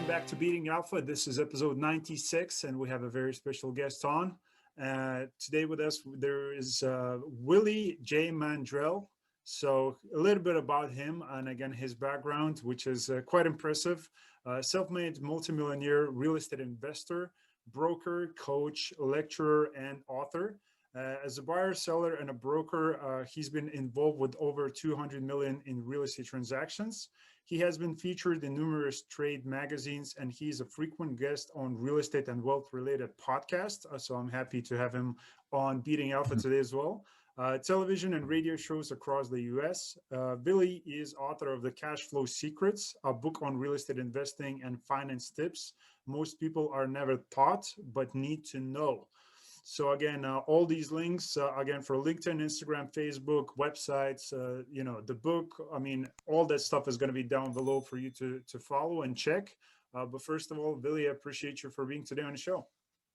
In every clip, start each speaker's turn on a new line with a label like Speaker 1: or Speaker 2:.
Speaker 1: welcome back to Beating Alpha. This is episode 96, and we have a very special guest on. Today with us, there is Willie J. Mandrell. So, a little bit about him, and again, his background, which is quite impressive. Self-made multimillionaire real estate investor, broker, coach, lecturer, and author. As a buyer, seller, and a broker, he's been involved with over 200 million in real estate transactions. He has been featured in numerous trade magazines, and he's a frequent guest on real estate and wealth related podcasts. So I'm happy to have him on Beating Alpha today as well. Television and radio shows across the US. Billy is author of The Cash Flow Secrets, a book on real estate investing and finance tips most people are never taught but need to know. So again, all these links, again, for LinkedIn, Instagram, Facebook, websites, the book, I mean, all that stuff is going to be down below for you to follow and check. But first of all, Billy, I appreciate you for being today on the show.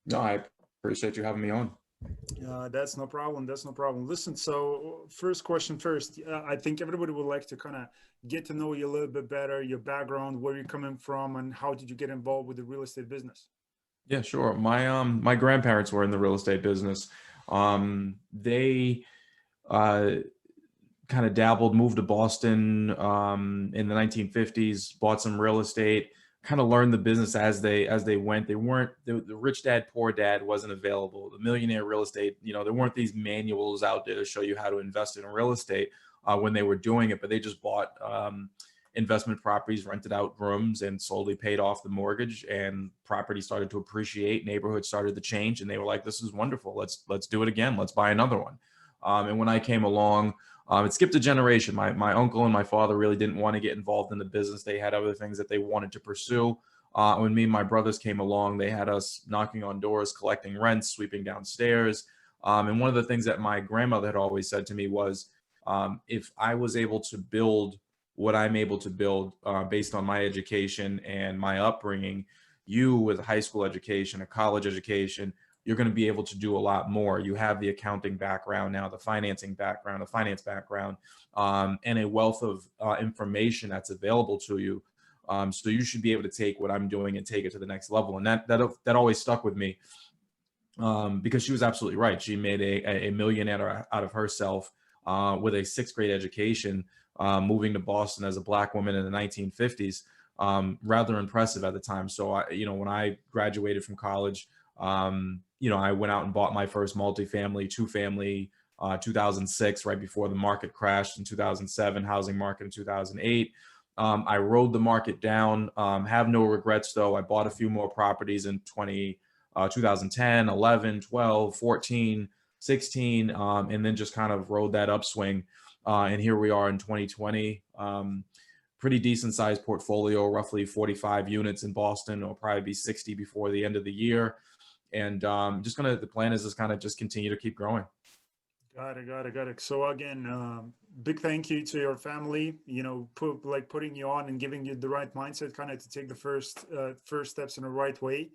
Speaker 2: No, I appreciate you having me on.
Speaker 1: That's no problem. That's no problem. Listen, so first question first, I think everybody would like to kind of get to know you a little bit better, your background, where you're coming from, and how did you get involved with the real estate business?
Speaker 2: Yeah, sure. My grandparents were in the real estate business. They kind of dabbled, moved to Boston in the 1950s, bought some real estate, kind of learned the business as they went. They weren't the rich dad, poor dad wasn't available. The millionaire real estate, there weren't these manuals out there to show you how to invest in real estate when they were doing it, but they just bought investment properties, rented out rooms, and slowly paid off the mortgage, and property started to appreciate, neighborhoods started to change, and they were like, this is wonderful, let's do it again, let's buy another one. And when I came along, it skipped a generation. My uncle and my father really didn't want to get involved in the business. They had other things that they wanted to pursue. When me and my brothers came along, they had us knocking on doors, collecting rents, sweeping downstairs. And one of the things that my grandmother had always said to me was, if I was able to build what I'm able to build based on my education and my upbringing, you with a high school education, a college education, you're going to be able to do a lot more. You have the accounting background now, the financing background, the finance background, and a wealth of information that's available to you. So you should be able to take what I'm doing and take it to the next level. And that always stuck with me because she was absolutely right. She made a millionaire out of herself with a sixth grade education, moving to Boston as a Black woman in the 1950s. Rather impressive at the time. So when I graduated from college, I went out and bought my first multifamily, two-family, 2006, right before the market crashed in 2007, housing market in 2008. I rode the market down, have no regrets though. I bought a few more properties in 2010, 11, 12, 14, 16, and then just kind of rode that upswing. And here we are in 2020. Pretty decent sized portfolio, roughly 45 units in Boston. It'll probably be 60 before the end of the year. And the plan is just kind of just continue to keep growing.
Speaker 1: Got it. So again, big thank you to your family, putting you on and giving you the right mindset kind of to take the first steps in the right way,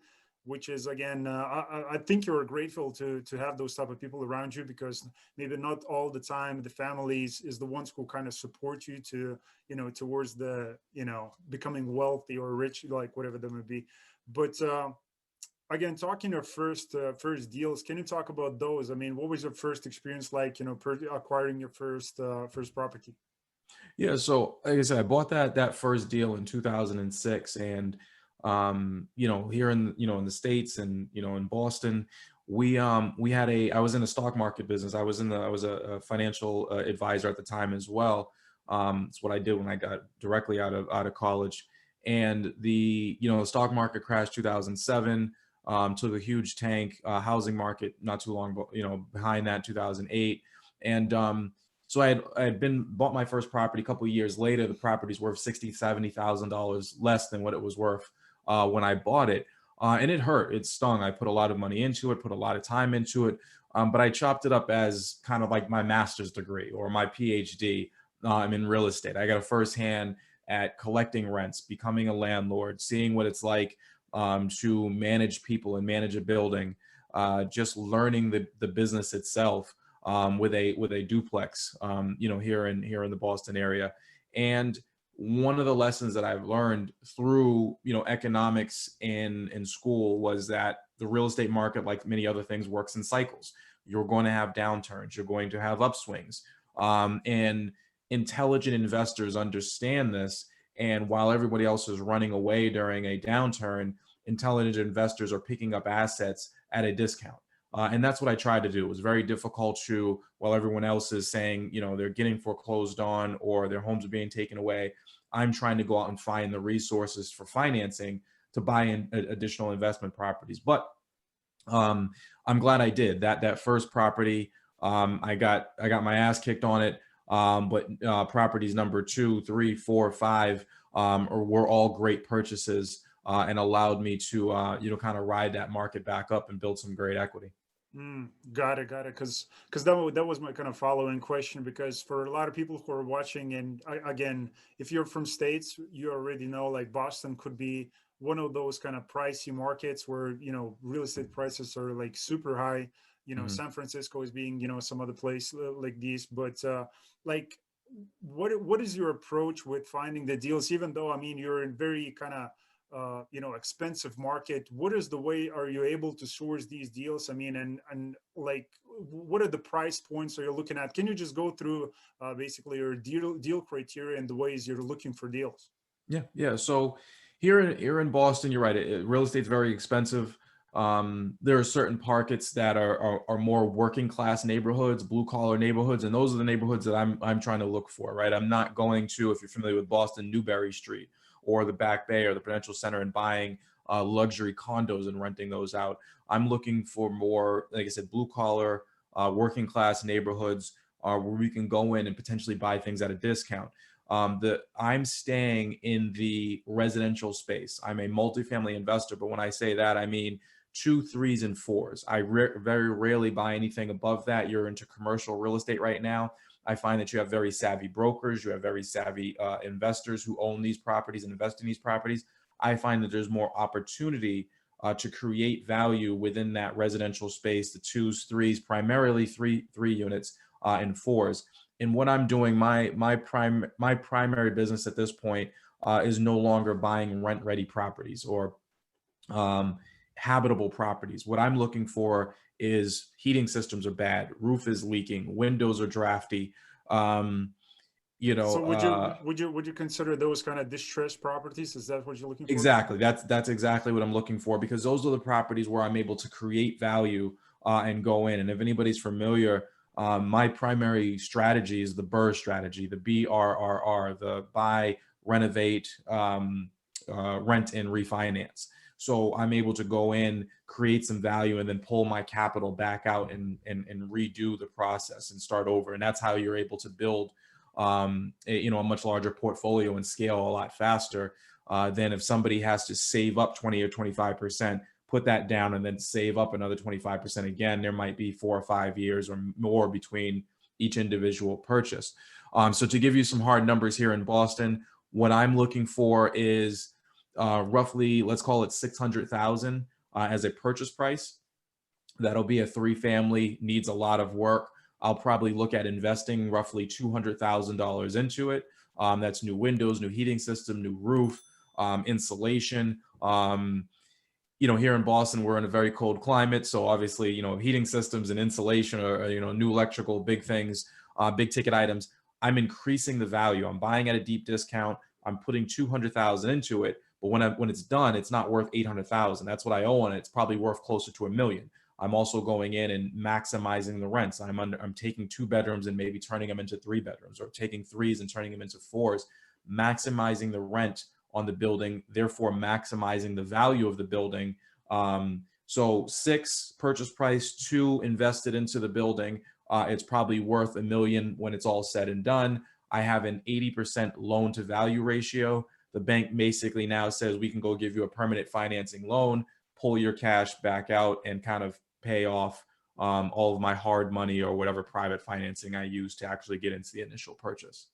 Speaker 1: which is, again, I think you're grateful to have those type of people around you, because maybe not all the time the families is the ones who kind of support you to, towards the, becoming wealthy or rich, like whatever that may be. But again, talking your first deals, can you talk about those? I mean, what was your first experience like, acquiring your first property?
Speaker 2: Yeah, so like I said, I bought that first deal in 2006, and here in the States and in Boston, I was in a stock market business. I was a financial advisor at the time as well. It's what I did when I got directly out of college, and the stock market crashed 2007. Took a huge tank. Housing market not too long, but behind that 2008, and so I had bought my first property a couple of years later. The property's worth $60,000-$70,000 less than what it was worth when I bought it, and it hurt. It stung. I put a lot of money into it, put a lot of time into it, but I chopped it up as kind of like my master's degree or my PhD in real estate. I got a firsthand at collecting rents, becoming a landlord, seeing what it's like to manage people and manage a building, just learning the business itself with a duplex, here in the Boston area. And one of the lessons that I've learned through, economics in school was that the real estate market, like many other things, works in cycles. You're going to have downturns. You're going to have upswings. And intelligent investors understand this. And while everybody else is running away during a downturn, intelligent investors are picking up assets at a discount. And that's what I tried to do. It was very difficult to, while everyone else is saying, they're getting foreclosed on or their homes are being taken away, I'm trying to go out and find the resources for financing to buy in additional investment properties. But I'm glad I did that first property. I got my ass kicked on it. But properties number 2, 3, 4, 5 were all great purchases and allowed me to kind of ride that market back up and build some great equity.
Speaker 1: Got it, got it. Because that was my kind of following question. Because for a lot of people who are watching, and again, if you're from states, you already know like Boston could be one of those kind of pricey markets where real estate prices are like super high.
Speaker 2: Mhm.
Speaker 1: San Francisco is being some other place like this, but like what is your approach with finding the deals? Even though I mean you're in very kind of expensive market, what is the way are you able to source these deals? I mean, and like what are the price points are you looking at? Can you just go through basically your deal criteria and the ways you're looking for deals?
Speaker 2: Yeah. So here in Boston, you're right. Real estate's very expensive. There are certain pockets that are more working class neighborhoods, blue collar neighborhoods, and those are the neighborhoods that I'm trying to look for. Right. I'm not going to, if you're familiar with Boston, Newbury Street or the Back Bay or the Prudential Center and buying luxury condos and renting those out. I'm looking for more, like I said, blue collar, working class neighborhoods where we can go in and potentially buy things at a discount. I'm staying in the residential space. I'm a multifamily investor, but when I say that, I mean 2, 3s, and 4s. I very rarely buy anything above that. You're into commercial real estate right now. I find that you have very savvy brokers, you have very savvy investors who own these properties and invest in these properties. I find that there's more opportunity to create value within that residential space, the 2s, 3s, primarily three units and 4s. And what I'm doing, my primary business at this point is no longer buying rent-ready properties or habitable properties. What I'm looking for is heating systems are bad, roof is leaking, windows are drafty. Um, you
Speaker 1: So
Speaker 2: know, uh,
Speaker 1: would you consider those kind of distressed properties? Is that what you're looking for?
Speaker 2: exactly. That's exactly what I'm looking for because those are the properties where I'm able to create value and go in. And if anybody's familiar, my primary strategy is the BRRRR strategy, the BRRR, the buy, renovate, rent, and refinance. So I'm able to go in, create some value, and then pull my capital back out and redo the process and start over. And that's how you're able to build, a much larger portfolio and scale a lot faster than if somebody has to save up 20 or 25%, put that down, and then save up another 25% again. There might be 4 or 5 years or more between each individual purchase. So to give you some hard numbers here in Boston, what I'm looking for is roughly, let's call it 600,000 as a purchase price. That'll be a 3-family, needs a lot of work. I'll probably look at investing roughly $200,000 into it. That's new windows, new heating system, new roof, insulation. Here in Boston, we're in a very cold climate. So obviously, heating systems and insulation are, new electrical, big things, big ticket items. I'm increasing the value. I'm buying at a deep discount. I'm putting 200,000 into it. But when it's done, it's not worth 800,000. That's what I owe on it. It's probably worth closer to $1 million. I'm also going in and maximizing the rents. I'm taking 2 bedrooms and maybe turning them into 3 bedrooms, or taking 3s and turning them into 4s, maximizing the rent on the building, therefore maximizing the value of the building. So 6 purchase price, 2 invested into the building. It's probably worth $1 million when it's all said and done. I have an 80% loan to value ratio. The bank basically now says we can go give you a permanent financing loan, pull your cash back out, and kind of pay off all of my hard money or whatever private financing I use to actually get into the initial purchase.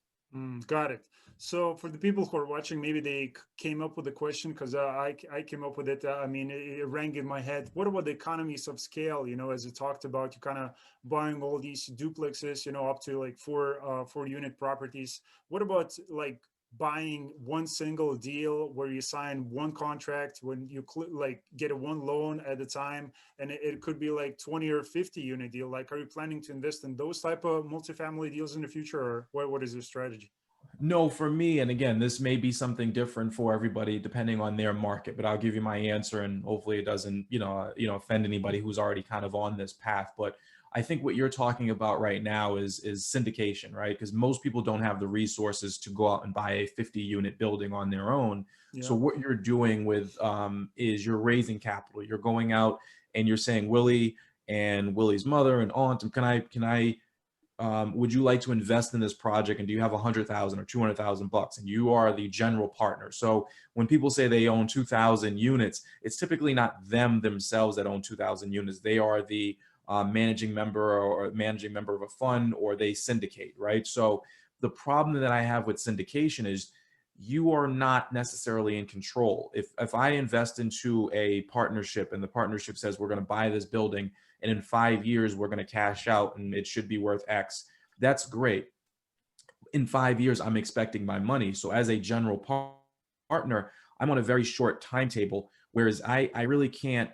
Speaker 1: Got it. So for the people who are watching, maybe they came up with the question because I came up with it. I mean, it rang in my head. What about the economies of scale? As you talked about, you kind of buying all these duplexes, up to like 4 unit properties. What about like buying one single deal where you sign one contract when you like get a one loan at a time, and it could be like 20 or 50 unit deal? Like, are you planning to invest in those type of multifamily deals in the future, or what is your strategy?
Speaker 2: No, for me, and again, this may be something different for everybody depending on their market, but I'll give you my answer, and hopefully it doesn't, offend anybody who's already kind of on this path. But I think what you're talking about right now is syndication, right? Because most people don't have the resources to go out and buy a 50 unit building on their own.
Speaker 1: Yeah.
Speaker 2: So what you're doing with is you're raising capital. You're going out and you're saying, Willie and Willie's mother and aunt, can I would you like to invest in this project, and do you have 100,000 or 200,000 bucks, and you are the general partner? So when people say they own 2,000 units, it's typically not them themselves that own 2,000 units. They are the managing member or managing member of a fund, or they syndicate, right? So the problem that I have with syndication is you are not necessarily in control. If I invest into a partnership and the partnership says we're going to buy this building and in 5 years we're going to cash out and it should be worth X, that's great. In 5 years, I'm expecting my money. So as a general partner, I'm on a very short timetable, whereas I really can't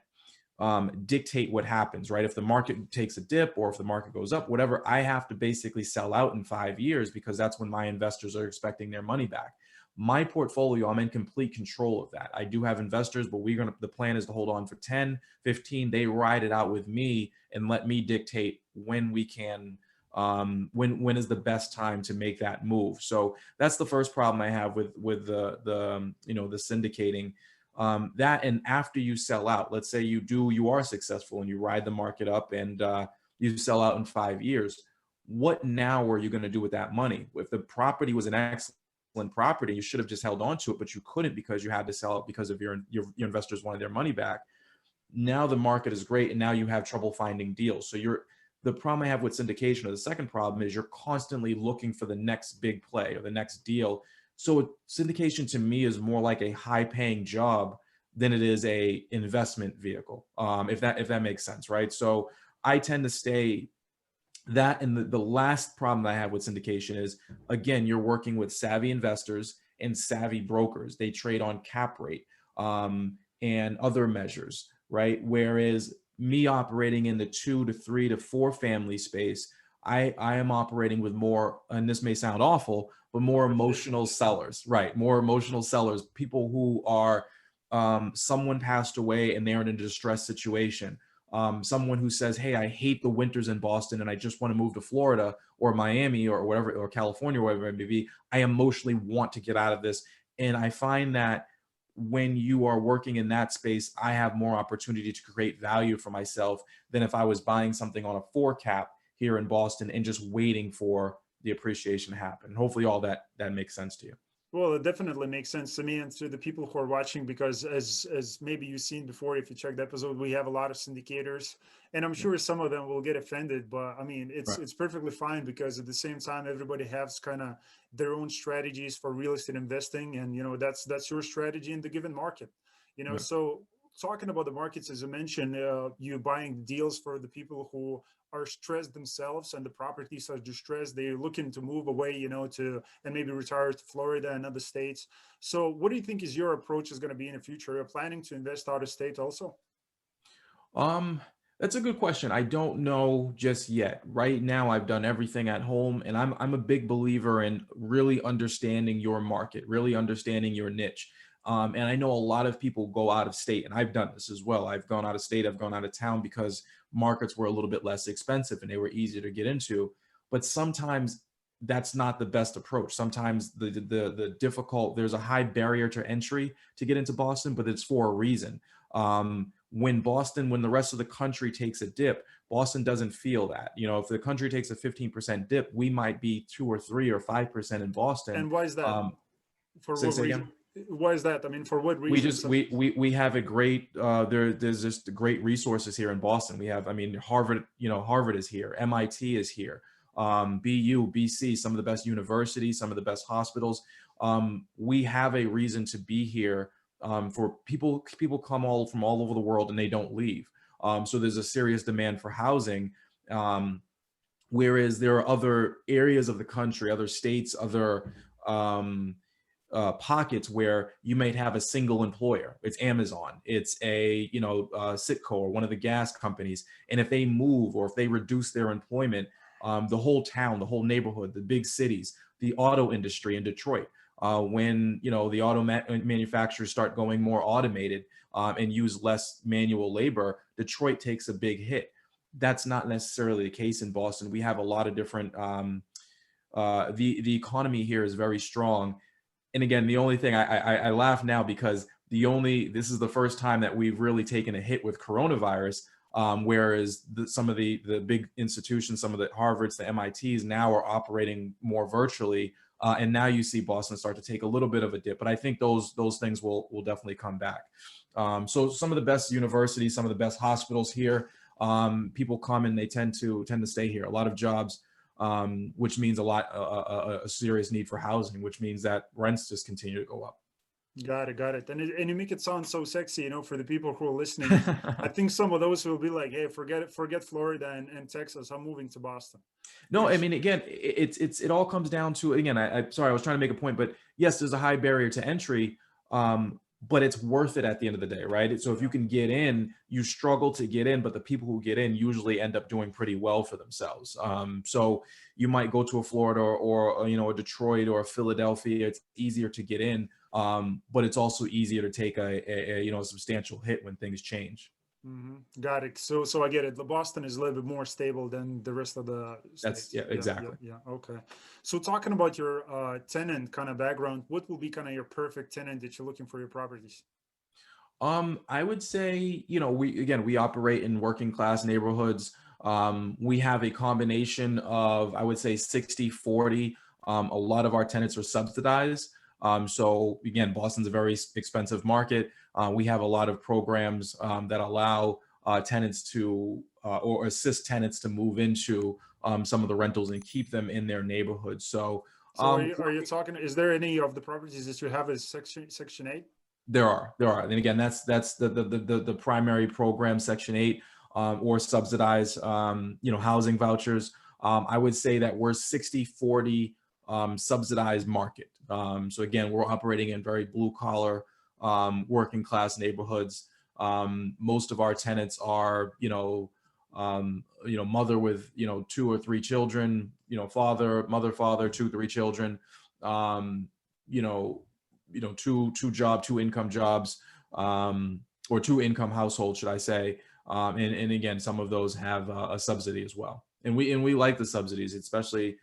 Speaker 2: dictate what happens, right? If the market takes a dip or if the market goes up, whatever, I have to basically sell out in 5 years because that's when my investors are expecting their money back. My portfolio, I'm in complete control of that. I do have investors, but the plan is to hold on for 10, 15. They ride it out with me and let me dictate when we can, when is the best time to make that move. So that's the first problem I have with the syndicating. That, and after you sell out, let's say you are successful and you ride the market up and you sell out in 5 years. What now are you going to do with that money? If the property was an excellent property, you should have just held on to it, but you couldn't because you had to sell it because of your investors wanted their money back. Now the market is great, and now you have trouble finding deals. So the problem I have with syndication, or the second problem, is you're constantly looking for the next big play or the next deal. So syndication to me is more like a high-paying job than it is a investment vehicle, if that makes sense, right? So I tend to stay that. And the last problem that I have with syndication is, again, you're working with savvy investors and savvy brokers. They trade on cap rate and other measures, right? Whereas me operating in the 2 to 3 to 4 family space, I am operating with more, and this may sound awful, but more emotional sellers, right? More emotional sellers, people who are, someone passed away and they're in a distressed situation. Someone who says, hey, I hate the winters in Boston and I just want to move to Florida or Miami or whatever, or California, or whatever it may be. I emotionally want to get out of this. And I find that when you are working in that space, I have more opportunity to create value for myself than if I was buying something on a 4 cap here in Boston and just waiting for the appreciation to happen. Hopefully all that makes sense to you.
Speaker 1: Well, it definitely makes sense to me and to the people who are watching, because as maybe you've seen before, if you check the episode, we have a lot of syndicators, and I'm
Speaker 2: Yeah.
Speaker 1: sure some of them will get offended. But I mean,
Speaker 2: Right.
Speaker 1: it's perfectly fine, because at the same time, everybody has kind of their own strategies for real estate investing, and that's your strategy in the given market.
Speaker 2: Right.
Speaker 1: So talking about the markets, as I mentioned, you buying deals for the people who are stressed themselves and the properties are distressed. They're looking to move away, to and maybe retire to Florida and other states. So what do you think is your approach is going to be in the future? You're planning to invest out of state also?
Speaker 2: Um, that's a good question. I don't know just yet. Right now, I've done everything at home, and I'm a big believer in really understanding your market, really understanding your niche. And I know a lot of people go out of state, and I've done this as well. I've gone out of state, I've gone out of town because markets were a little bit less expensive and they were easier to get into. But sometimes that's not the best approach. Sometimes the difficult, there's a high barrier to entry to get into Boston, but it's for a reason. When the rest of the country takes a dip, Boston doesn't feel that. If the country takes a 15% dip, we might be 2 or 3 or 5% in Boston.
Speaker 1: And why is that?
Speaker 2: Um,
Speaker 1: For
Speaker 2: say
Speaker 1: what
Speaker 2: say
Speaker 1: reason?
Speaker 2: again.
Speaker 1: Why is that? I mean, for what
Speaker 2: We
Speaker 1: reason?
Speaker 2: just we have a great there's just great resources here in Boston. We have, I mean, Harvard is here, MIT is here, BU, BC, some of the best universities, some of the best hospitals. We have a reason to be here. For people come all from all over the world and they don't leave. So there's a serious demand for housing. Whereas there are other areas of the country, other states, other pockets where you might have a single employer. It's Amazon, it's a Citco or one of the gas companies, and if they move or if they reduce their employment, the whole town, the whole neighborhood, the big cities, the auto industry in Detroit, when the auto manufacturers start going more automated and use less manual labor, Detroit takes a big hit. That's not necessarily the case in Boston. We have a lot of different. The economy here is very strong, and again, the only thing I laugh now because this is the first time that we've really taken a hit with coronavirus. Whereas some of the big institutions, some of the Harvards, the MITs now are operating more virtually, and now you see Boston start to take a little bit of a dip. But I think those things will definitely come back. So some of the best universities, some of the best hospitals here, people come and they tend to stay here. A lot of jobs, which means a serious need for housing, which means that rents just continue to go up.
Speaker 1: Got it. And you make it sound so sexy, for the people who are listening. I think some of those will be like, hey, forget Florida and Texas. I'm moving to Boston.
Speaker 2: No, I mean, again, it all comes down to, again, I sorry, I was trying to make a point, but yes, there's a high barrier to entry, but it's worth it at the end of the day, right? So if you can get in, you struggle to get in, but the people who get in usually end up doing pretty well for themselves. So you might go to a Florida or a Detroit or a Philadelphia. It's easier to get in. But it's also easier to take a substantial hit when things change.
Speaker 1: Mm-hmm. Got it. So I get it. The Boston is a little bit more stable than the rest of the states.
Speaker 2: Exactly.
Speaker 1: Yeah. Okay. So talking about your tenant kind of background, what will be kind of your perfect tenant that you're looking for your properties?
Speaker 2: I would say, we operate in working class neighborhoods. We have a combination of, I would say 60-40. A lot of our tenants are subsidized. So again, Boston's a very expensive market. We have a lot of programs that allow tenants to or assist tenants to move into some of the rentals and keep them in their neighborhood. So,
Speaker 1: are you talking? Is there any of the properties that you have as Section 8?
Speaker 2: There are, and again, that's the primary program, Section 8, or subsidized, housing vouchers. I would say that we're 60-40 subsidized market. So again, we're operating in very blue collar, working class neighborhoods. Most of our tenants are, mother with, 2 or 3 children, father, 2, 3 children, two income jobs, or 2 income households, should I say. And again, some of those have a subsidy as well. And we like the subsidies, especially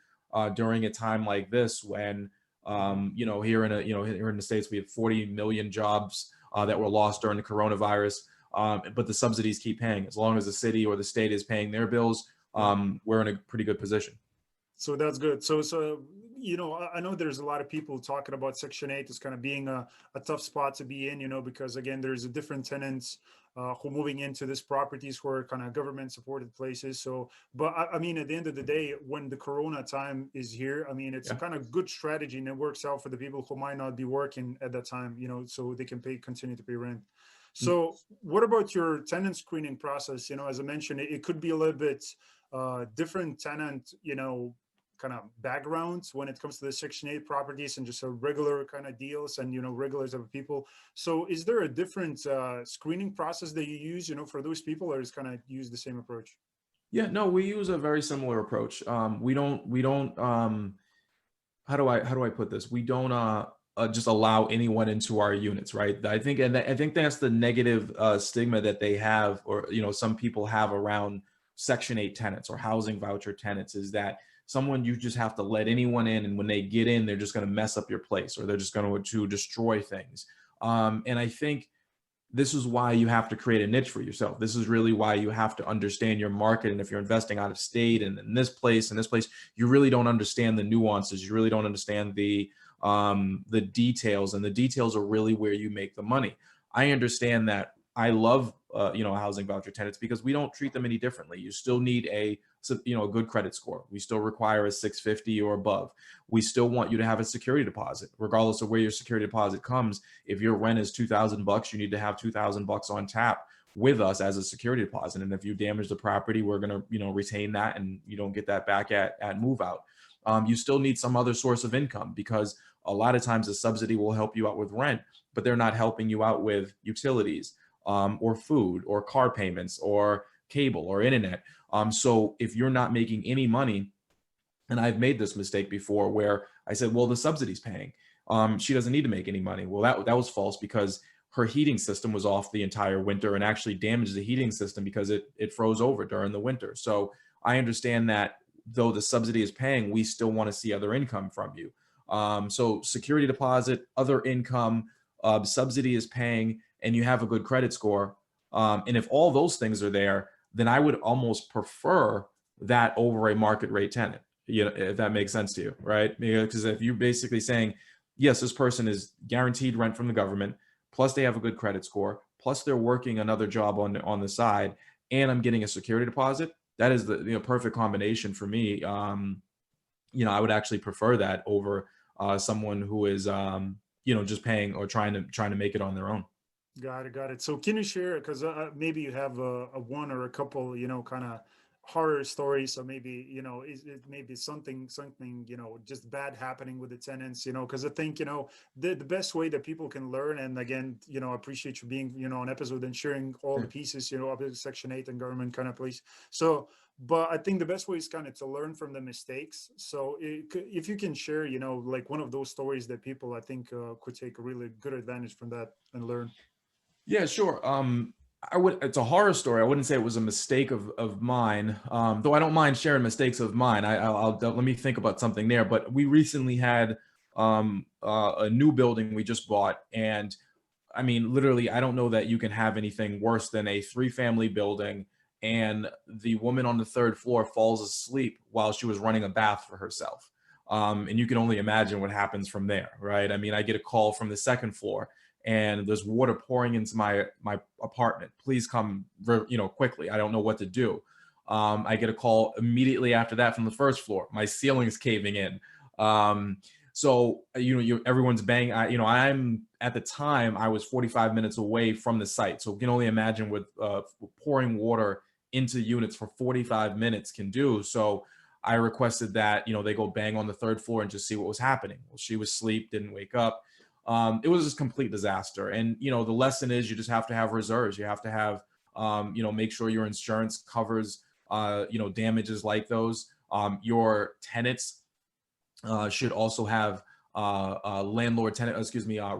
Speaker 2: during a time like this when, here in the States, we have 40 million jobs that were lost during the coronavirus. But the subsidies keep paying. As long as the city or the state is paying their bills, we're in a pretty good position.
Speaker 1: So that's good. So I know there's a lot of people talking about Section 8 as kind of being a tough spot to be in, because again, there's a different tenants who are moving into these properties who are kind of government supported places. So, but I mean, at the end of the day, when the Corona time is here, I mean, it's a kind of good strategy and it works out for the people who might not be working at that time, so they can continue to pay rent. So what about your tenant screening process? As I mentioned, it could be a little bit different tenant, kind of backgrounds when it comes to the Section 8 properties and just a regular kind of deals and, regular type of people. So is there a different screening process that you use, for those people, or is kind of use the same approach?
Speaker 2: Yeah, no, we use a very similar approach. We don't, how do I put this? We don't just allow anyone into our units, right? I think that's the negative stigma that they have, or, some people have around Section 8 tenants or housing voucher tenants, is that you just have to let anyone in, and when they get in, they're just going to mess up your place, or they're just going to destroy things. And I think this is why you have to create a niche for yourself. This is really why you have to understand your market. And if you're investing out of state and in this place, you really don't understand the nuances. You really don't understand the details, and the details are really where you make the money. I understand that. I love, housing voucher tenants because we don't treat them any differently. You still need a good credit score. We still require a 650 or above. We still want you to have a security deposit, regardless of where your security deposit comes. If your rent is $2,000, you need to have $2,000 on tap with us as a security deposit. And if you damage the property, we're going to, retain that, and you don't get that back at move out. You still need some other source of income because A lot of times the subsidy will help you out with rent, but they're not helping you out with utilities, or food or car payments or cable or internet. So if you're not making any money, and I've made this mistake before where I said, well, the subsidy's paying. She doesn't need to make any money. Well, that was false, because her heating system was off the entire winter and actually damaged the heating system because it froze over during the winter. So I understand that though the subsidy is paying, we still want to see other income from you. So security deposit, other income, subsidy is paying, and you have a good credit score. And if all those things are there, then I would almost prefer that over a market rate tenant, if that makes sense to you, right? Because if you're basically saying, yes, this person is guaranteed rent from the government, plus they have a good credit score, plus they're working another job on the side, and I'm getting a security deposit, that is the perfect combination for me. I would actually prefer that over someone who is just paying or trying to make it on their own.
Speaker 1: Got it, got it. So can you share, because maybe you have a one or a couple, kind of horror stories. So maybe, it maybe something, just bad happening with the tenants, because I think, the best way that people can learn, and again, appreciate you being, on episode and sharing all the pieces, of the Section 8 and government kind of place. So, but I think the best way is kind of to learn from the mistakes. So if you can share, like one of those stories that people, I think, could take a really good advantage from that and learn.
Speaker 2: Yeah, sure. It's a horror story. I wouldn't say it was a mistake of mine, though I don't mind sharing mistakes of mine. Let me think about something there. But we recently had a new building we just bought, and I mean, literally, I don't know that you can have anything worse than a 3-family building, and the woman on the 3rd floor falls asleep while she was running a bath for herself. And you can only imagine what happens from there, right? I mean, I get a call from the 2nd floor, and there's water pouring into my apartment. Please come, quickly. I don't know what to do. I get a call immediately after that from the 1st floor. My ceiling's caving in. So everyone's banging. I'm at the time I was 45 minutes away from the site, so you can only imagine what pouring water into units for 45 minutes can do. So I requested that they go bang on the 3rd floor and just see what was happening. Well, she was asleep, didn't wake up. It was just complete disaster. And, the lesson is you just have to have reserves. You have to have, make sure your insurance covers, damages like those. Your tenants should also have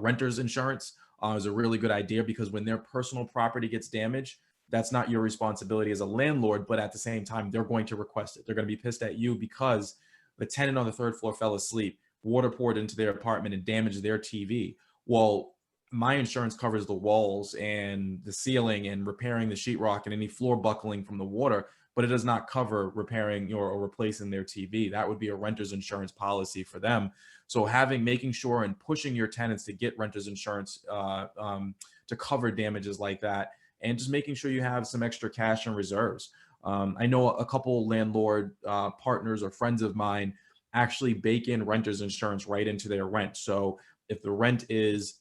Speaker 2: renters insurance is a really good idea, because when their personal property gets damaged, that's not your responsibility as a landlord, but at the same time, they're going to request it. They're going to be pissed at you because the tenant on the 3rd floor fell asleep, water poured into their apartment and damaged their TV. Well, my insurance covers the walls and the ceiling and repairing the sheetrock and any floor buckling from the water, but it does not cover repairing or replacing their TV. That would be a renter's insurance policy for them. So making sure and pushing your tenants to get renter's insurance to cover damages like that, and just making sure you have some extra cash and reserves. I know a couple landlord partners or friends of mine actually bake in renter's insurance right into their rent. So if the rent is,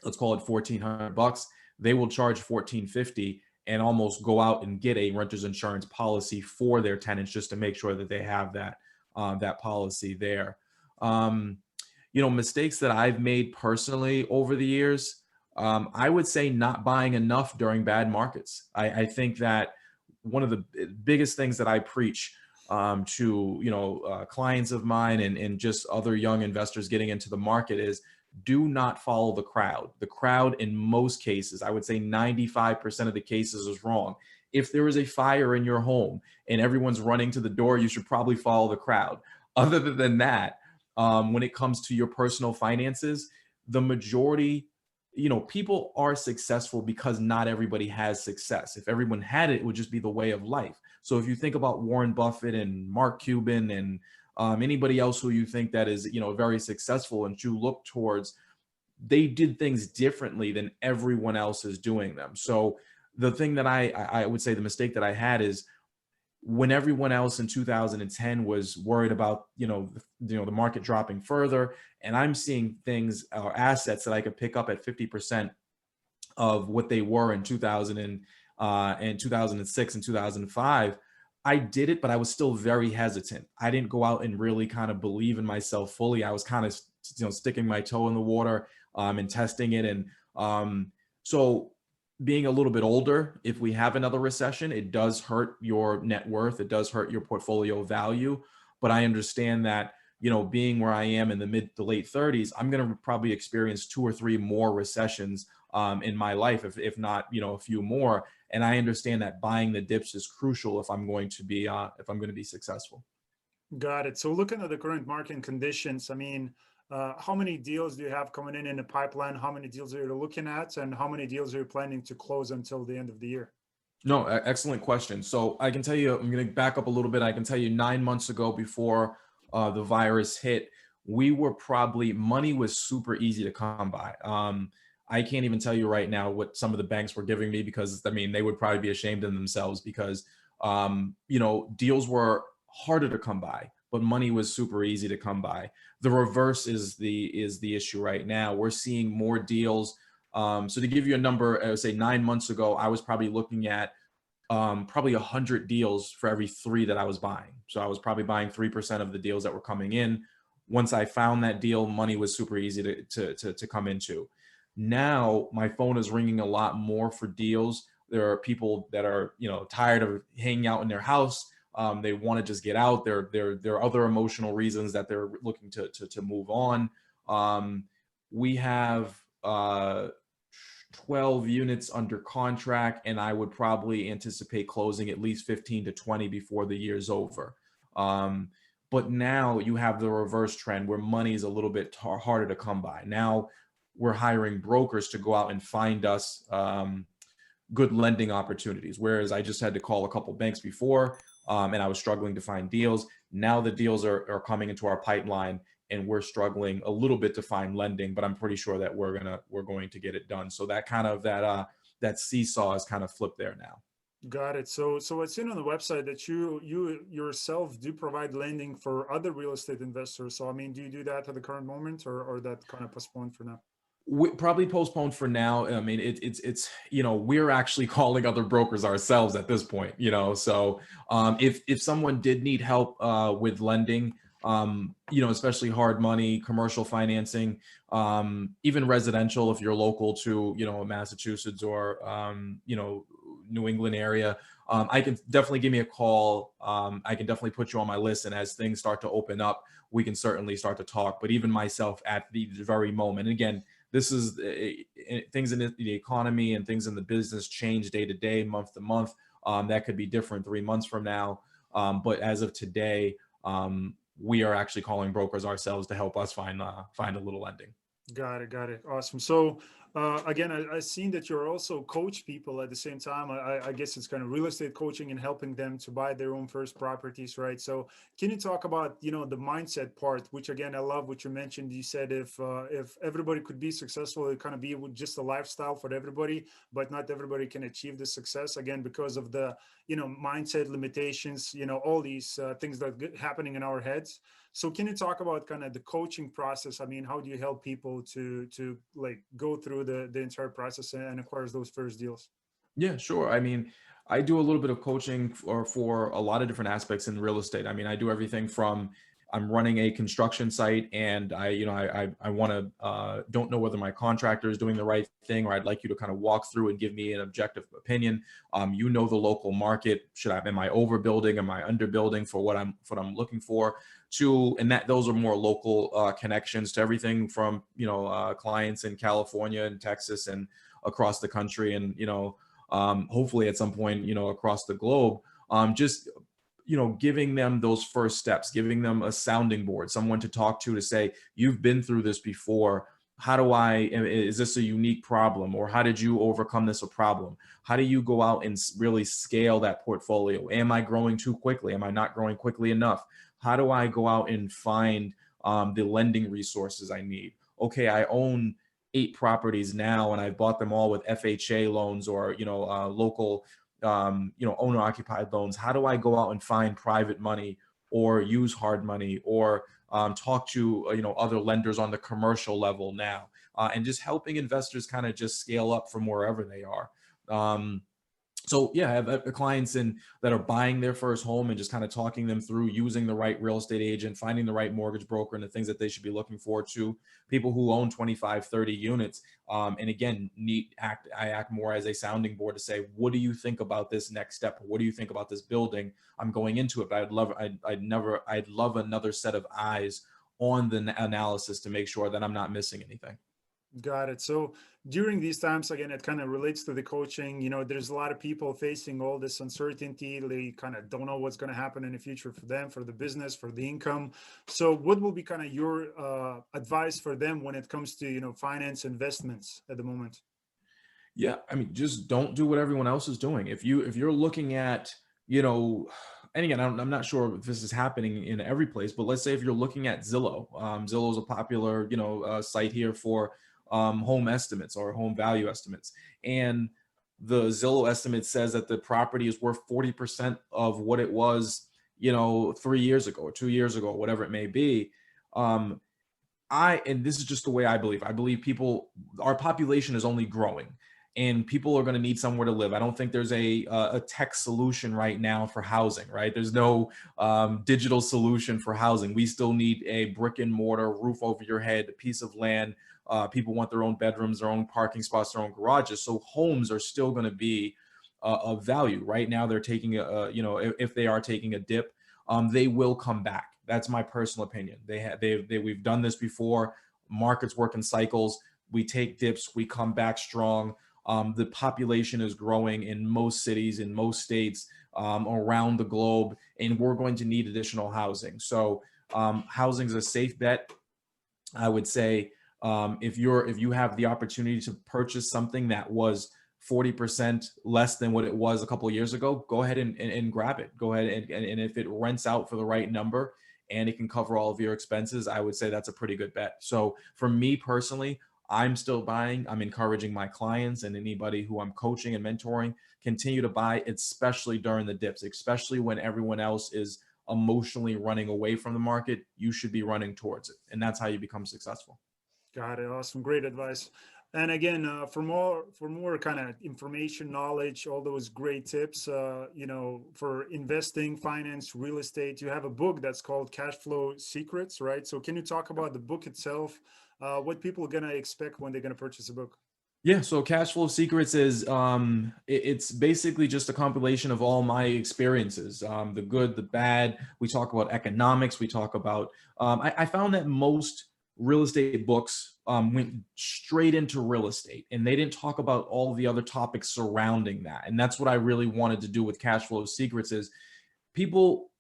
Speaker 2: let's call it $1,400, they will charge $1,450 and almost go out and get a renter's insurance policy for their tenants, just to make sure that they have that policy there. Mistakes that I've made personally over the years, I would say not buying enough during bad markets. I think that one of the biggest things that I preach to clients of mine and just other young investors getting into the market is, do not follow the crowd. The crowd, in most cases, I would say 95% of the cases, is wrong. If there is a fire in your home and everyone's running to the door, you should probably follow the crowd. Other than that, when it comes to your personal finances, the majority, people are successful because not everybody has success. If everyone had it, it would just be the way of life. So if you think about Warren Buffett and Mark Cuban and anybody else who you think that is, very successful, and you look towards, they did things differently than everyone else is doing them. So the thing that I would say, the mistake that I had is, when everyone else in 2010 was worried about, the market dropping further, and I'm seeing things or assets that I could pick up at 50% of what they were in 2000 and 2006 and 2005, I did it, but I was still very hesitant. I didn't go out and really kind of believe in myself fully. I was kind of sticking my toe in the water and testing it. And so being a little bit older, if we have another recession, it does hurt your net worth. It does hurt your portfolio value. But I understand that, being where I am in the mid to late 30s, I'm going to probably experience 2 or 3 more recessions in my life, if not, a few more. And I understand that buying the dips is crucial if I'm going to be successful.
Speaker 1: Got it. So looking at the current market conditions, I mean, how many deals do you have coming in the pipeline? How many deals are you looking at, and how many deals are you planning to close until the end of the year?
Speaker 2: No, excellent question. So I can tell you, I'm going to back up a little bit. I can tell you 9 months ago, before the virus hit, money was super easy to come by. I can't even tell you right now what some of the banks were giving me, because I mean, they would probably be ashamed of themselves, because deals were harder to come by, but money was super easy to come by. The reverse is the issue right now. We're seeing more deals. So to give you a number, I would say 9 months ago, I was probably looking at probably 100 deals for every 3 that I was buying. So I was probably buying 3% of the deals that were coming in. Once I found that deal, money was super easy to come into. Now my phone is ringing a lot more for deals. There are people that are, tired of hanging out in their house. They want to just get out. There are other emotional reasons that they're looking to move on. We have 12 units under contract, and I would probably anticipate closing at least 15 to 20 before the year's over. But now you have the reverse trend where money is a little bit harder to come by. Now we're hiring brokers to go out and find us good lending opportunities. Whereas I just had to call a couple banks before, and I was struggling to find deals. Now the deals are coming into our pipeline, and we're struggling a little bit to find lending, but I'm pretty sure that we're going to get it done. So that kind of that seesaw is kind of flipped there now.
Speaker 1: Got it. So I've seen on the website that you yourself do provide lending for other real estate investors. So I mean, do you do that at the current moment, or that kind of postponed for now?
Speaker 2: We probably postponed for now. I mean, it's we're actually calling other brokers ourselves at this point. So if someone did need help with lending, especially hard money, commercial financing, even residential, if you're local to Massachusetts or New England area, I can definitely give me a call. I can definitely put you on my list, and as things start to open up, we can certainly start to talk. But even myself, at the very moment, and again, this is things in the economy and things in the business change day to day, month to month. That could be different 3 months from now. But as of today, we are actually calling brokers ourselves to help us find a little lending.
Speaker 1: Got it. Got it. Awesome. So again, I've seen that you're also coach people at the same time. I guess it's kind of real estate coaching and helping them to buy their own first properties, right? So can you talk about, the mindset part, which again, I love what you mentioned. You said if everybody could be successful, it kind of be just a lifestyle for everybody, but not everybody can achieve the success, again, because of the, mindset limitations, all these things that happening in our heads. So can you talk about kind of the coaching process? I mean, how do you help people to like go through the entire process and acquire those first deals?
Speaker 2: Yeah, sure. I mean, I do a little bit of coaching for a lot of different aspects in real estate. I mean, I do everything from I'm running a construction site, and I want to don't know whether my contractor is doing the right thing, or I'd like you to kind of walk through and give me an objective opinion. The local market. Am I overbuilding? Am I underbuilding for what I'm looking for? Those are more local connections to everything from clients in California and Texas and across the country, and hopefully at some point across the globe. Just giving them those first steps, giving them a sounding board, someone to talk to say, you've been through this before. Is this a unique problem, or how did you overcome this problem? How do you go out and really scale that portfolio? Am I growing too quickly? Am I not growing quickly enough? How do I go out and find the lending resources I need? Okay, I own 8 properties now, and I've bought them all with FHA loans or local owner occupied loans. How do I go out and find private money, or use hard money, or talk to other lenders on the commercial level now, and just helping investors kind of just scale up from wherever they are. So yeah, I have clients that are buying their first home and just kind of talking them through using the right real estate agent, finding the right mortgage broker and the things that they should be looking for, to people who own 25, 30 units. And again, I act more as a sounding board to say, what do you think about this next step? What do you think about this building? I'm going into it, but I'd love another set of eyes on the analysis to make sure that I'm not missing anything.
Speaker 1: Got it. So during these times, again, it kind of relates to the coaching. There's a lot of people facing all this uncertainty. They kind of don't know what's going to happen in the future for them, for the business, for the income. So what will be kind of your advice for them when it comes to, finance investments at the moment?
Speaker 2: Yeah, I mean, just don't do what everyone else is doing. If you're looking at, and again, I'm not sure if this is happening in every place, but let's say if you're looking at Zillow. Zillow is a popular, site here for home estimates or home value estimates, and the Zillow estimate says that the property is worth 40% of what it was, 3 years ago or 2 years ago, whatever it may be. Um, and this is just the way I believe. I believe our population is only growing, and people are going to need somewhere to live. I don't think there's a tech solution right now for housing, right? There's no digital solution for housing. We still need a brick and mortar roof over your head, a piece of land. People want their own bedrooms, their own parking spots, their own garages. So homes are still going to be of value. Right now, they're taking if they are taking a dip, they will come back. That's my personal opinion. We've done this before. Markets work in cycles. We take dips, we come back strong. The population is growing in most cities, in most states, around the globe, and we're going to need additional housing. So housing is a safe bet. I would say if you have the opportunity to purchase something that was 40% less than what it was a couple of years ago, go ahead and grab it. Go ahead and if it rents out for the right number and it can cover all of your expenses, I would say that's a pretty good bet. So for me personally, I'm still buying. I'm encouraging my clients and anybody who I'm coaching and mentoring, continue to buy, especially during the dips, especially when everyone else is emotionally running away from the market. You should be running towards it. And that's how you become successful.
Speaker 1: Got it. Awesome. Great advice. And again, for more kind of information, knowledge, all those great tips, for investing, finance, real estate, you have a book that's called Cash Flow Secrets, right? So can you talk about the book itself? What people are gonna expect when they're gonna purchase a book?
Speaker 2: Yeah, so Cash Flow Secrets is it's basically just a compilation of all my experiences, the good, the bad. We talk about economics. We talk about I found that most real estate books went straight into real estate, and they didn't talk about all the other topics surrounding that. And that's what I really wanted to do with Cash Flow Secrets is people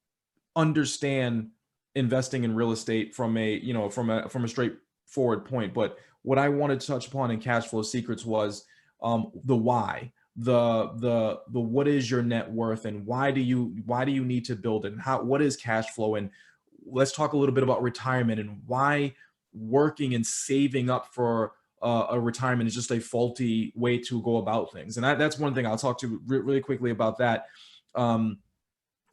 Speaker 2: understand investing in real estate from a straightforward point. But what I wanted to touch upon in Cash Flow Secrets was the why, the what is your net worth, and why do you need to build it, and what is cash flow, and let's talk a little bit about retirement and why working and saving up for a retirement is just a faulty way to go about things. And that's one thing I'll talk to really quickly about that. Um,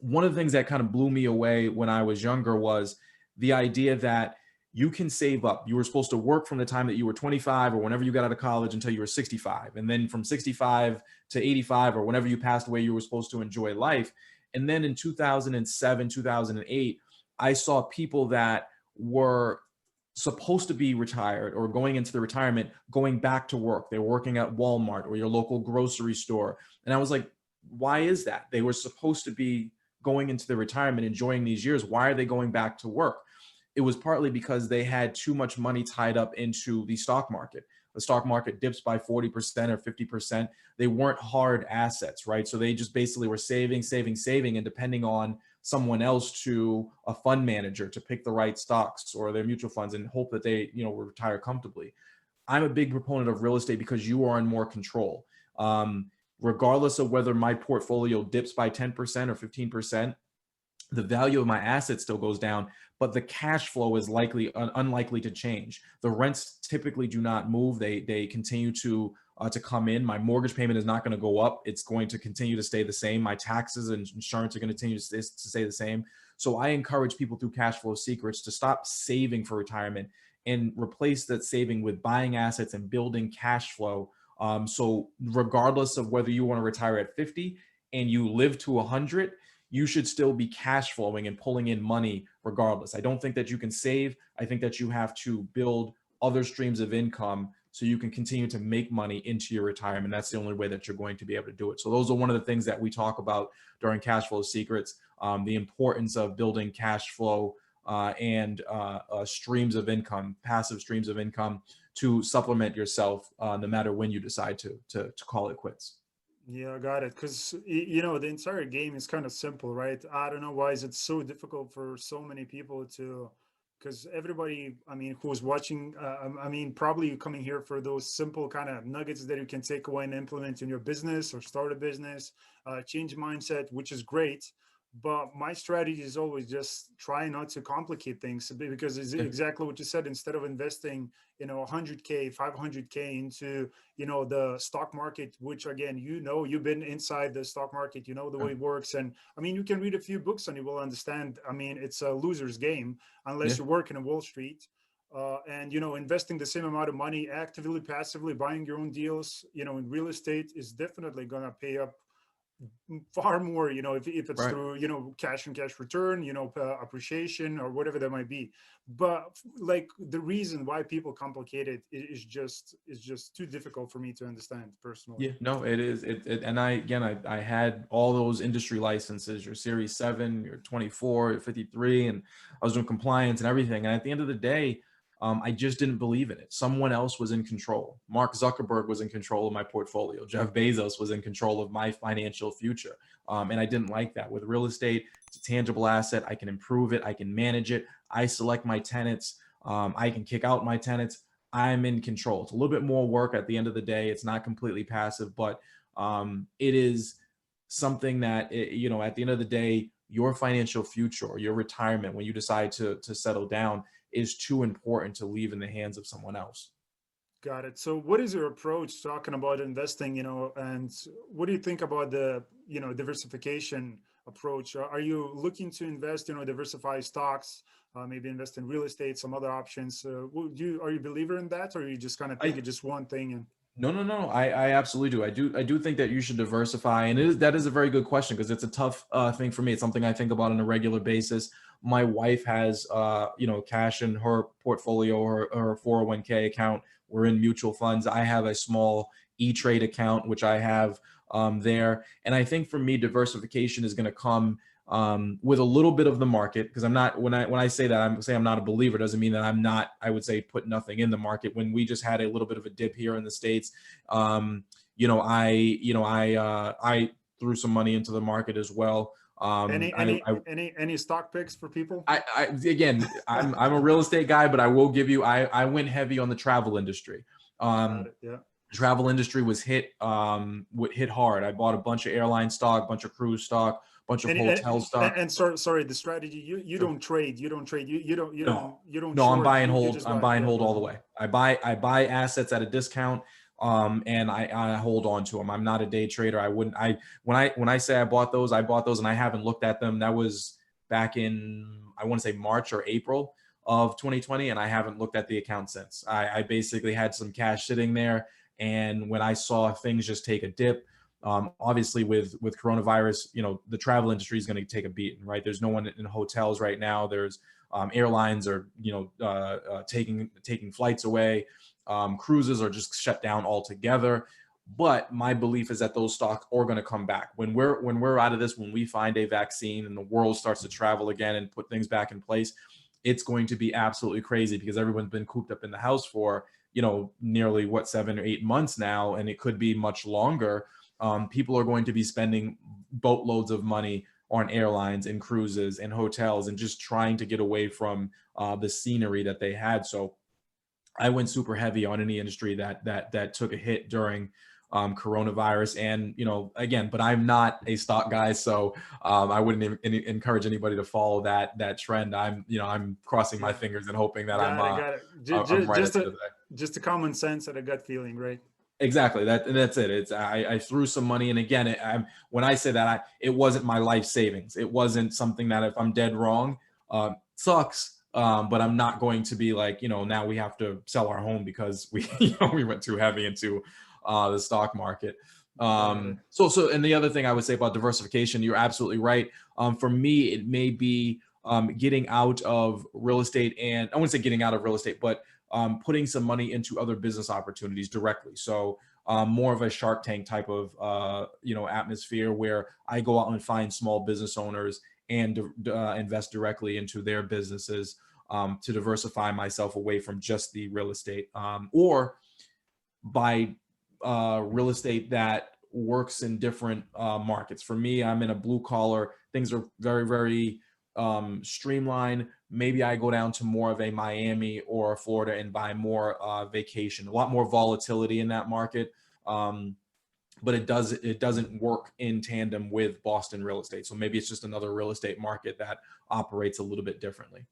Speaker 2: One of the things that kind of blew me away when I was younger was the idea that you can save up. You were supposed to work from the time that you were 25 or whenever you got out of college until you were 65. And then from 65 to 85 or whenever you passed away, you were supposed to enjoy life. And then in 2007, 2008, I saw people that were supposed to be retired or going into the retirement, going back to work. They were working at Walmart or your local grocery store. And I was like, why is that? They were supposed to be going into the retirement, enjoying these years. Why are they going back to work? It was partly because they had too much money tied up into the stock market. The stock market dips by 40% or 50%. They weren't hard assets, right? So they just basically were saving, saving, saving, and depending on someone else, to a fund manager, to pick the right stocks or their mutual funds and hope that they, will retire comfortably. I'm a big proponent of real estate because you are in more control. Regardless of whether my portfolio dips by 10% or 15%, the value of my asset still goes down, but the cash flow is unlikely to change. The rents typically do not move. They continue to come in. My mortgage payment is not going to go up. It's going to continue to stay the same. My taxes and insurance are going to continue to stay the same. So I encourage people through Cash Flow Secrets to stop saving for retirement and replace that saving with buying assets and building cash flow So regardless of whether you want to retire at 50 and you live to 100, you should still be cash flowing and pulling in money regardless. I don't think that you can save. I think that you have to build other streams of income so you can continue to make money into your retirement. That's the only way that you're going to be able to do it. So those are one of the things that we talk about during Cash Flow Secrets, the importance of building cash flow and streams of income, passive streams of income to supplement yourself no matter when you decide to call it quits.
Speaker 1: Yeah, I got it. Because you know, the entire game is kind of simple, right? I don't know why is it so difficult for so many people to. Because everybody, I mean, who's watching, I mean, probably you coming here for those simple kind of nuggets that you can take away and implement in your business or start a business, change mindset, which is great. But my strategy is always just try not to complicate things because it's
Speaker 2: Yeah,
Speaker 1: exactly what you said. Instead of investing, you know, 100K, 500K into, you know, the stock market, which again, you know, you've been inside the stock market, you know the
Speaker 2: yeah,
Speaker 1: way it works. And I mean, you can read a few books and you will understand. I mean, it's a loser's game
Speaker 2: yeah.
Speaker 1: unless you're working in Wall Street. And you know, investing the same amount of money actively, passively, buying your own deals, you know, in real estate is definitely gonna pay up far more, you know, if it's
Speaker 2: Right.
Speaker 1: through, you know, cash and cash return, you know, appreciation or whatever that might be. But like the reason why people complicate it is just too difficult for me to understand personally.
Speaker 2: Yeah, no, it is. And I, again, I had all those industry licenses, your Series 7, your 24, your 53, and I was doing compliance and everything. And at the end of the day, I just didn't believe in it. Someone else was in control. Mark Zuckerberg was in control of my portfolio. Jeff Bezos was in control of my financial future. And I didn't like that. With real estate, it's a tangible asset. I can improve it. I can manage it. I select my tenants. I can kick out my tenants. I'm in control. It's a little bit more work at the end of the day. It's not completely passive, but it is something that you know, at the end of the day, your financial future or your retirement, when you decide to settle down, is too important to leave in the hands of someone else.
Speaker 1: Got it. So what is your approach talking about investing, you know, and what do you think about the, you know, diversification approach? Are you looking to invest, you know, diversify stocks, maybe invest in real estate, some other options? Are you a believer in that, or you just kind of think
Speaker 2: I
Speaker 1: it's just one thing? And
Speaker 2: No, no, no. I absolutely do. I do think that you should diversify, and that is a very good question because it's a tough thing for me. It's something I think about on a regular basis. My wife has you know, cash in her portfolio, her 401k account. We're in mutual funds. I have a small E-Trade account which I have there, and I think for me diversification is going to come with a little bit of the market, because I'm not, when I say that, I'm saying I'm not a believer, doesn't mean that I'm not, I would say, put nothing in the market. When we just had a little bit of a dip here in the States, I threw some money into the market as well.
Speaker 1: any any any stock picks for people?
Speaker 2: I again, I'm a real estate guy, but I will give you, I went heavy on the travel industry.
Speaker 1: Got
Speaker 2: um
Speaker 1: it. Yeah.
Speaker 2: Travel industry was hit hard. I bought a bunch of airline stock, bunch of cruise stock, bunch of
Speaker 1: And
Speaker 2: hotel stock.
Speaker 1: sorry, the strategy, you
Speaker 2: Sure.
Speaker 1: don't trade,
Speaker 2: No,
Speaker 1: you don't
Speaker 2: no, I'm
Speaker 1: short,
Speaker 2: buying
Speaker 1: you
Speaker 2: hold.
Speaker 1: just
Speaker 2: I'm
Speaker 1: buy.
Speaker 2: buying
Speaker 1: Yeah,
Speaker 2: hold
Speaker 1: go
Speaker 2: all the
Speaker 1: ahead.
Speaker 2: way. I buy assets at a discount, and I hold on to them. I'm not a day trader. I wouldn't. When I say I bought those, and I haven't looked at them. That was back in, I want to say, March or April of 2020, and I haven't looked at the account since. I basically had some cash sitting there, and when I saw things just take a dip, obviously with coronavirus, you know, the travel industry is going to take a beating, right? There's no one in hotels right now. There's airlines are, you know, taking flights away. Cruises are just shut down altogether. But my belief is that those stocks are going to come back when we're out of this. When we find a vaccine and the world starts to travel again and put things back in place, it's going to be absolutely crazy because everyone's been cooped up in the house for, you know, nearly, what, 7 or 8 months now, and it could be much longer. People are going to be spending boatloads of money on airlines and cruises and hotels and just trying to get away from the scenery that they had. So I went super heavy on any industry that took a hit during coronavirus. And, you know, again, but I'm not a stock guy, so I wouldn't encourage anybody to follow that trend. I'm crossing my
Speaker 1: Yeah,
Speaker 2: fingers and hoping that
Speaker 1: got it.
Speaker 2: I'm right at the end of the day.
Speaker 1: Just a common sense and a gut feeling, right?
Speaker 2: Exactly. That's it. I threw some money, and again, when I say that, it wasn't my life savings. It wasn't something that if I'm dead wrong, sucks. But I'm not going to be like, you know, now we have to sell our home because we we went too heavy into the stock market.
Speaker 1: Got it.
Speaker 2: And the other thing I would say about diversification, you're absolutely right. For me, it may be getting out of real estate, and I wouldn't say getting out of real estate, but putting some money into other business opportunities directly. So more of a Shark Tank type of atmosphere where I go out and find small business owners and invest directly into their businesses to diversify myself away from just the real estate, or buy real estate that works in different markets. For me, I'm in a blue collar. Things are very, very streamlined. Maybe I go down to more of a Miami or Florida and buy more vacation. A lot more volatility in that market, but it doesn't work in tandem with Boston real estate. So maybe it's just another real estate market that operates a little bit differently.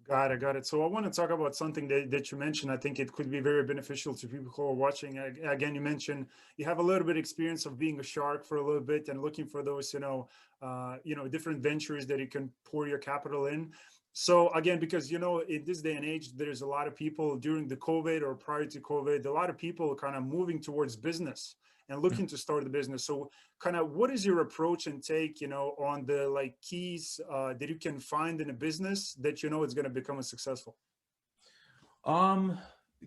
Speaker 1: Got it. Got it. So I want to talk about something that you mentioned. I think it could be very beneficial to people who are watching. Again, you mentioned you have a little bit of experience of being a shark for a little bit and looking for those, different ventures that you can pour your capital in. So again, because, in this day and age, there's a lot of people during the COVID or prior to COVID, a lot of people kind of moving towards business and looking to start the business. So kind of what is your approach and take, on the keys that you can find in a business that, it's going to become a successful?
Speaker 2: The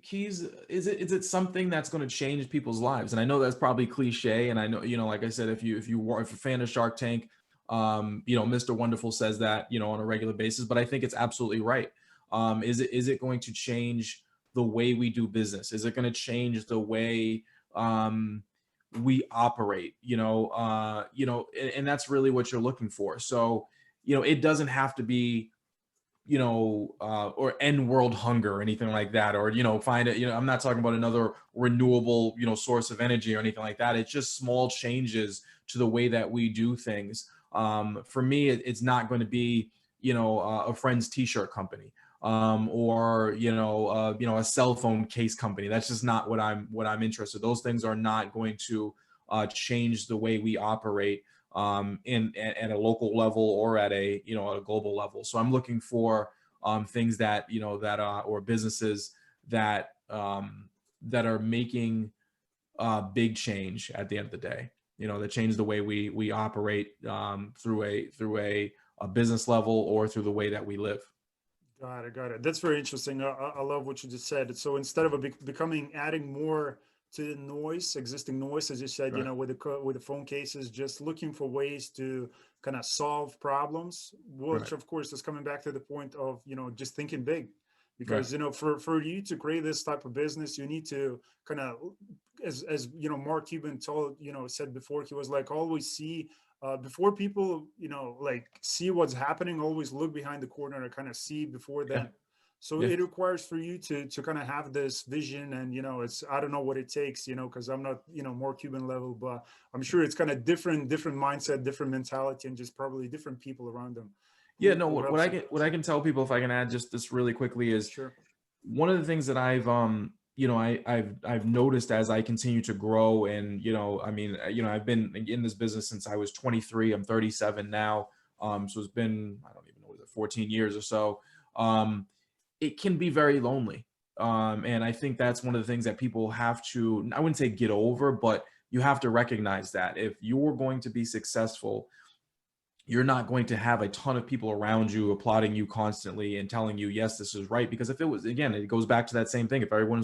Speaker 2: keys, is it something that's going to change people's lives? And I know that's probably cliche. And I know, like I said, if you're a fan of Shark Tank, Mr. Wonderful says that, on a regular basis, but I think it's absolutely right. Is it going to change the way we do business? Is it going to change the way, we operate, and that's really what you're looking for. So, it doesn't have to be, or end world hunger or anything like that, or, find it, I'm not talking about another renewable, source of energy or anything like that. It's just small changes to the way that we do things. For me, it's not going to be, a friend's t-shirt company. Or a cell phone case company. That's just not what I'm interested in. Those things are not going to change the way we operate at a local level or at a a global level. So I'm looking for things that or businesses that are making big change at the end of the day. That change the way we operate through a business level or through the way that we live.
Speaker 1: Got it. Got it. That's very interesting. I love what you just said. So instead of becoming adding more to the noise, existing noise, as you said,
Speaker 2: Right.
Speaker 1: with the phone cases, just looking for ways to kind of solve problems, which
Speaker 2: Right.
Speaker 1: of course is coming back to the point of, just thinking big.
Speaker 2: Right.
Speaker 1: Because, for you to create this type of business, you need to kind of, as Mark Cuban said before, he was like, always see, before people, see what's happening, always look behind the corner and kind of see before
Speaker 2: Yeah.
Speaker 1: them. So
Speaker 2: Yeah.
Speaker 1: it requires for you to kind of have this vision, and I don't know what it takes, because I'm not more Cuban level, but I'm sure it's kind of different mindset, different mentality, and just probably different people around them
Speaker 2: Yeah.
Speaker 1: who
Speaker 2: No.
Speaker 1: who
Speaker 2: What
Speaker 1: helps
Speaker 2: I
Speaker 1: you.
Speaker 2: can what I can tell people, if I can add just this really quickly, is
Speaker 1: Sure.
Speaker 2: one of the things that I've noticed as I continue to grow, and I've been in this business since I was 23. I'm 37 now. So it's been, I don't even know, was it 14 years or so. It can be very lonely. And I think that's one of the things that people have to, I wouldn't say get over, but you have to recognize that if you're going to be successful, you're not going to have a ton of people around you applauding you constantly and telling you, yes, this is right. Because if it was, again, it goes back to that same thing. If everyone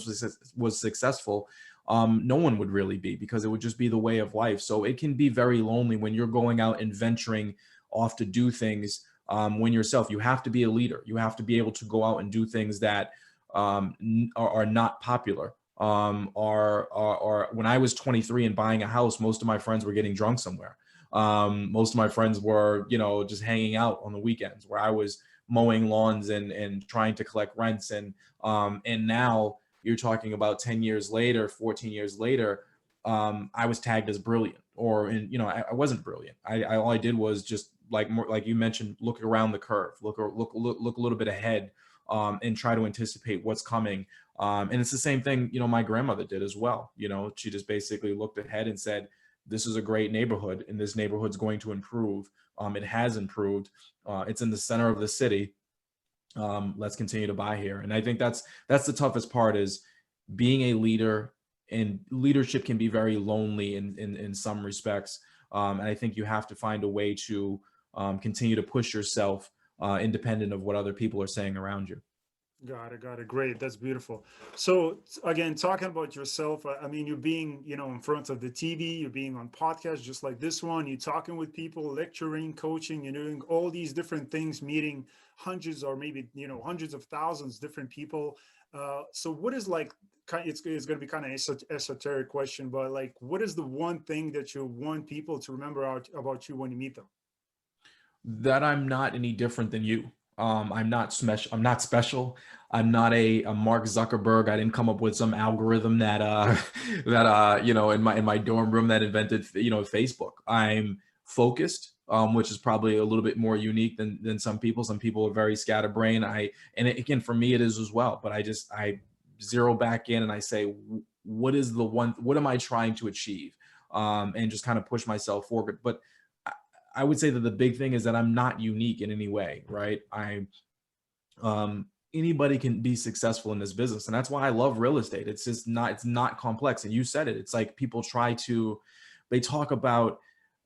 Speaker 2: was successful, no one would really be, because it would just be the way of life. So it can be very lonely when you're going out and venturing off to do things. When yourself, you have to be a leader. You have to be able to go out and do things that are not popular. Or when I was 23 and buying a house, most of my friends were getting drunk somewhere. Most of my friends were, just hanging out on the weekends, where I was mowing lawns and trying to collect rents. And now you're talking about 10 years later, 14 years later, I was tagged as brilliant, or, I wasn't brilliant. All I did was just, more like you mentioned, look around the curve, look a little bit ahead, and try to anticipate what's coming. And it's the same thing, my grandmother did as well. She just basically looked ahead and said, this is a great neighborhood, and this neighborhood's going to improve. It has improved. It's in the center of the city. Let's continue to buy here. And I think that's the toughest part, is being a leader and leadership can be very lonely in some respects. And I think you have to find a way to continue to push yourself independent of what other people are saying around you.
Speaker 1: Got it. Got it. Great. That's beautiful. So again, talking about yourself, I mean, you're being, in front of the TV, you're being on podcasts just like this one, you're talking with people, lecturing, coaching, you're doing all these different things, meeting hundreds or maybe, hundreds of thousands different people. So what is like, it's going to be kind of esoteric question, but like, what is the one thing that you want people to remember about you when you meet them?
Speaker 2: That I'm not any different than you. I'm not special. I'm not special. I'm not a Mark Zuckerberg. I didn't come up with some algorithm that in my dorm room that invented Facebook. I'm focused, which is probably a little bit more unique than some people. Some people are very scatterbrained. Again, for me it is as well. But I zero back in and I say, what is the one? What am I trying to achieve? And just kind of push myself forward. But I would say that the big thing is that I'm not unique in any way, right? Anybody can be successful in this business. And that's why I love real estate. It's not complex. And you said it, it's like people they talk about,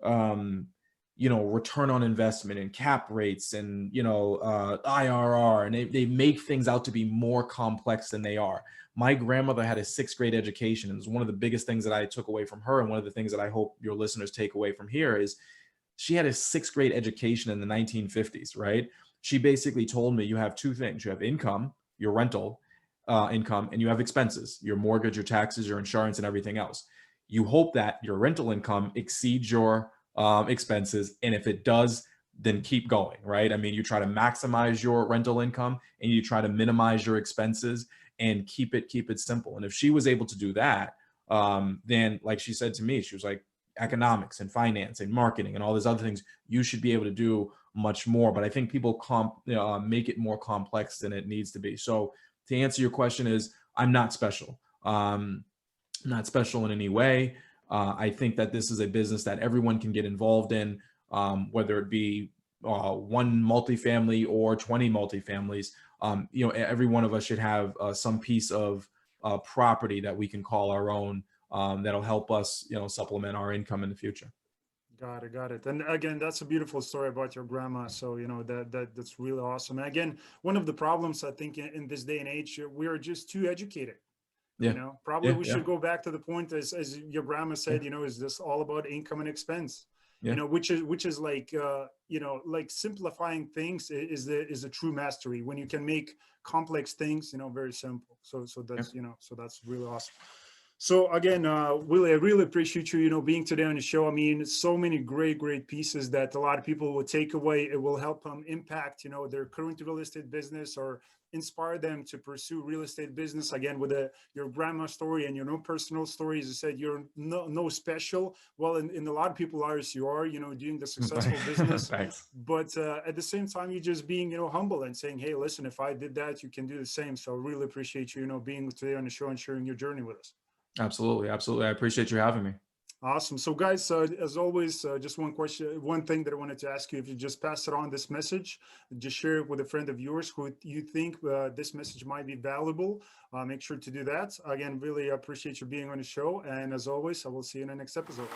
Speaker 2: return on investment and cap rates and, IRR, and they make things out to be more complex than they are. My grandmother had a sixth grade education. And it was one of the biggest things that I took away from her. And one of the things that I hope your listeners take away from here is she had a sixth grade education in the 1950s, right? She basically told me you have two things. You have income, your rental income, and you have expenses, your mortgage, your taxes, your insurance, and everything else. You hope that your rental income exceeds your expenses. And if it does, then keep going, right? I mean, you try to maximize your rental income and you try to minimize your expenses and keep it simple. And if she was able to do that, then like she said to me, she was like, economics and finance and marketing and all these other things, you should be able to do much more. But I think people make it more complex than it needs to be. So to answer your question is, I'm not special. Not special in any way. I think that this is a business that everyone can get involved in, whether it be one multifamily or 20 multifamilies. Every one of us should have some piece of property that we can call our own, that'll help us, supplement our income in the future.
Speaker 1: Got it, got it. And again, that's a beautiful story about your grandma. So, that's really awesome. And again, one of the problems I think in this day and age, we are just too educated.
Speaker 2: Yeah.
Speaker 1: Probably
Speaker 2: Yeah.
Speaker 1: we
Speaker 2: Yeah.
Speaker 1: should go back to the point as your grandma said,
Speaker 2: Yeah.
Speaker 1: is this all about income and expense?
Speaker 2: Yeah.
Speaker 1: Which is like like simplifying things is a true mastery when you can make complex things, very simple. So that's so that's really awesome. So again, Willie, I really appreciate you, being today on the show. I mean, so many great pieces that a lot of people will take away. It will help them impact, their current real estate business or inspire them to pursue real estate business. Again, with your grandma story and your own personal story, as you said, you're no special. Well, in a lot of people's eyes, you are, doing the successful business.
Speaker 2: Thanks.
Speaker 1: But at the same time, you're just being, humble and saying, hey, listen, if I did that, you can do the same. So I really appreciate you, being today on the show and sharing your journey with us.
Speaker 2: Absolutely. Absolutely. I appreciate you having me.
Speaker 1: Awesome. So guys, as always, just one question, one thing that I wanted to ask you, if you just pass it on, this message, just share it with a friend of yours who you think this message might be valuable. Make sure to do that. Again, really appreciate you being on the show. And as always, I will see you in the next episode.